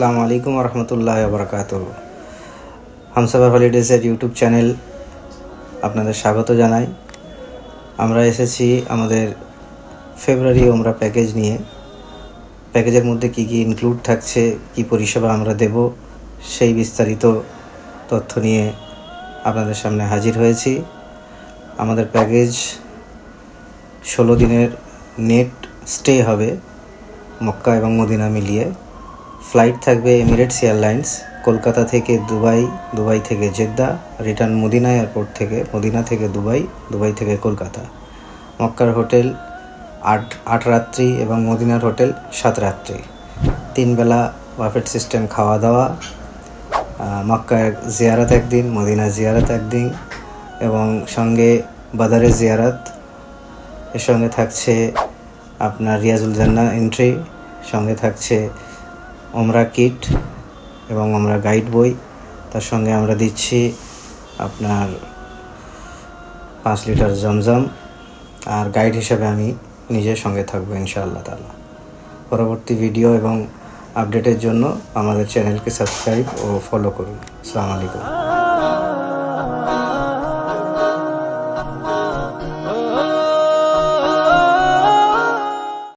আসসালামু আলাইকুম রহমতুল্লাহি ওয়া বারাকাতুহু। হামসাফার হলিডেজের ইউটিউব চ্যানেল আপনাদের স্বাগত জানাই। আমরা এসেছি আমাদের ফেব্রুয়ারি ওমরা প্যাকেজ নিয়ে। প্যাকেজের মধ্যে কি কি ইনক্লুড থাকছে, কি পরিষেবা আমরা দেব, সেই বিস্তারিত তথ্য নিয়ে আপনাদের সামনে হাজির হয়েছি। আমাদের প্যাকেজ 16 দিনের নেট স্টে হবে মক্কা এবং মদিনা মিলিয়ে। ফ্লাইট থাকবে এমিরেটস এয়ারলাইন্স কলকাতা থেকে দুবাই, দুবাই থেকে জেদ্দা, রিটার্ন মদিনা এয়ারপোর্ট থেকে, মদিনা থেকে দুবাই, দুবাই থেকে কলকাতা। মক্কার হোটেল 8 রাত্রি এবং মদিনার হোটেল 7 রাত্রি। 3 বেলা বাফেট সিস্টেম খাওয়া দাওয়া। মক্কা জিয়ারত একদিন, মদিনা জিয়ারত একদিন এবং সঙ্গে বাদারের জিয়ারত। এর সঙ্গে থাকছে আপনার রিয়াজুল জান্নাহ এন্ট্রি, সঙ্গে থাকছে ওমরা কিট এবং আমরা গাইড বই। তার সঙ্গে আমরা দিচ্ছি আপনার 5 লিটার জমজম, আর গাইড হিসেবে আমি নিজের সঙ্গে থাকবো ইনশাআল্লাহ তাআলা। পরবর্তী ভিডিও এবং আপডেটের জন্য আমাদের চ্যানেলকে সাবস্ক্রাইব ও ফলো করুন। আসসালামু আলাইকুম।